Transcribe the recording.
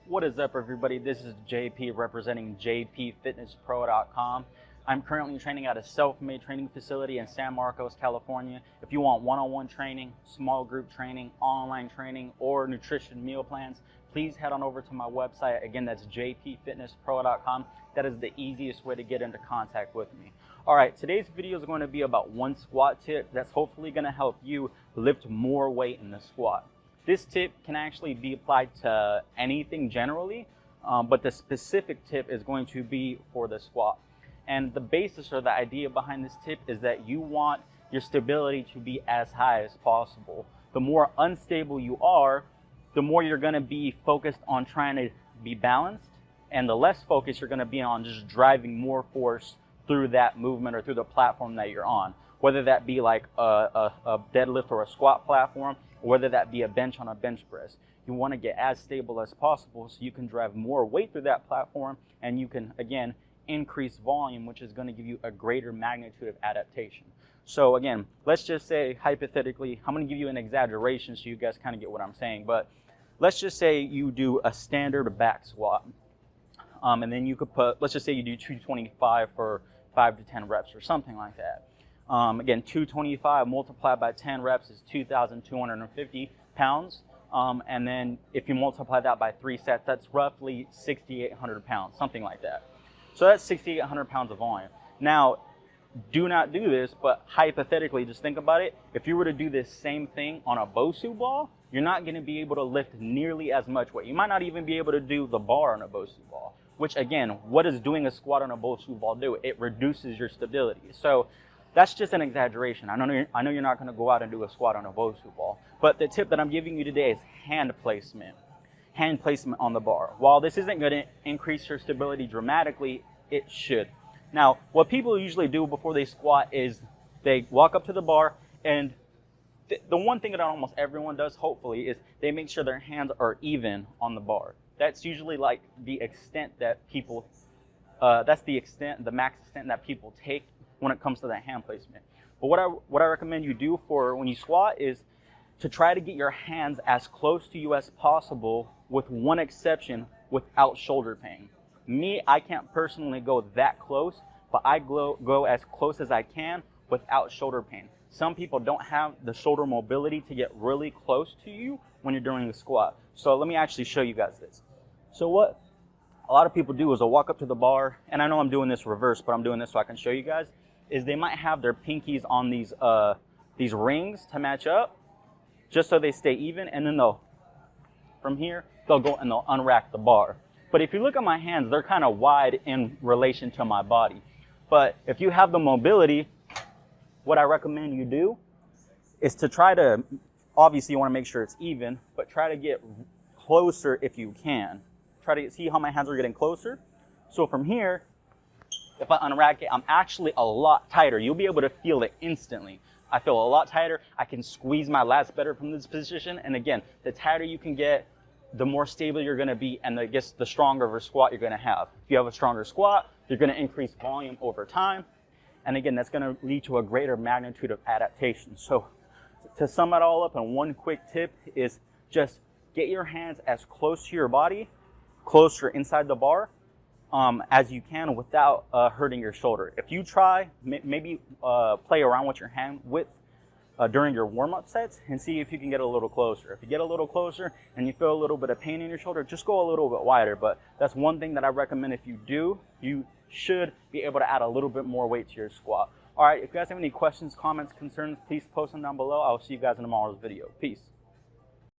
What is up, everybody? This is JP representing jpfitnesspro.com. I'm currently training at a self-made training facility in San Marcos, California. If you want one-on-one training, small group training, online training, or nutrition meal plans, please head on over to my website. Again, that's jpfitnesspro.com. That is the easiest way to get into contact with me. All right, today's video is going to be about one squat tip that's hopefully going to help you lift more weight in the squat. This tip can actually be applied to anything generally, but the specific tip is going to be for the squat. And the basis or the idea behind this tip is that you want your stability to be as high as possible. The more unstable you are, the more you're going to be focused on trying to be balanced, and the less focused you're going to be on just driving more force through that movement or through the platform that you're on, whether that be like a deadlift or a squat platform, or whether that be a bench on a bench press. You want to get as stable as possible so you can drive more weight through that platform, and you can, again, increase volume, which is going to give you a greater magnitude of adaptation. So again, let's just say hypothetically, I'm going to give you an exaggeration so you guys kind of get what I'm saying, but let's just say you do a standard back squat, and then you could put, let's just say you do 225 for 5 to 10 reps or something like that. Again, 225 multiplied by 10 reps is 2,250 pounds. And then if you multiply that by 3 sets, that's roughly 6,800 pounds, something like that. So that's 6,800 pounds of volume. Now, do not do this, but hypothetically, just think about it. If you were to do this same thing on a BOSU ball, you're not going to be able to lift nearly as much weight. You might not even be able to do the bar on a BOSU ball, which again, what does doing a squat on a BOSU ball do? It reduces your stability. So that's just an exaggeration. I know you're not going to go out and do a squat on a BOSU ball, but the tip that I'm giving you today is hand placement. Hand placement on the bar. While this isn't going to increase your stability dramatically, it should. Now, what people usually do before they squat is they walk up to the bar, and the one thing that almost everyone does, hopefully, is they make sure their hands are even on the bar. That's usually like the extent that people, the max extent that people take when it comes to that hand placement. But what I recommend you do for when you squat is to try to get your hands as close to you as possible, with one exception, without shoulder pain. Me, I can't personally go that close, but I go as close as I can without shoulder pain. Some people don't have the shoulder mobility to get really close to you when you're doing the squat. So let me actually show you guys this. So what a lot of people do is they'll walk up to the bar, and I know I'm doing this reverse, but I'm doing this so I can show you guys, is they might have their pinkies on these rings to match up, just so they stay even, and then from here, they'll go and they'll unrack the bar. But if you look at my hands, they're kind of wide in relation to my body. But if you have the mobility, what I recommend you do is to try to, obviously you want to make sure it's even, but try to get closer if you can. Try to see how my hands are getting closer. So from here, if I unrack it, I'm actually a lot tighter. You'll be able to feel it instantly. I feel a lot tighter. I can squeeze my lats better from this position. And again, the tighter you can get, the more stable you're going to be, and I guess the stronger of a squat you're going to have. If you have a stronger squat, you're going to increase volume over time. And again, that's going to lead to a greater magnitude of adaptation. So to sum it all up in one quick tip is just get your hands as close to your body, closer inside the bar, as you can without hurting your shoulder. If you try, maybe play around with your hand width during your warm-up sets and see if you can get a little closer. If you get a little closer and you feel a little bit of pain in your shoulder, just go a little bit wider. But that's one thing that I recommend. If you do, you should be able to add a little bit more weight to your squat. All right, if you guys have any questions, comments, concerns, please post them down below. I'll see you guys in tomorrow's video. Peace.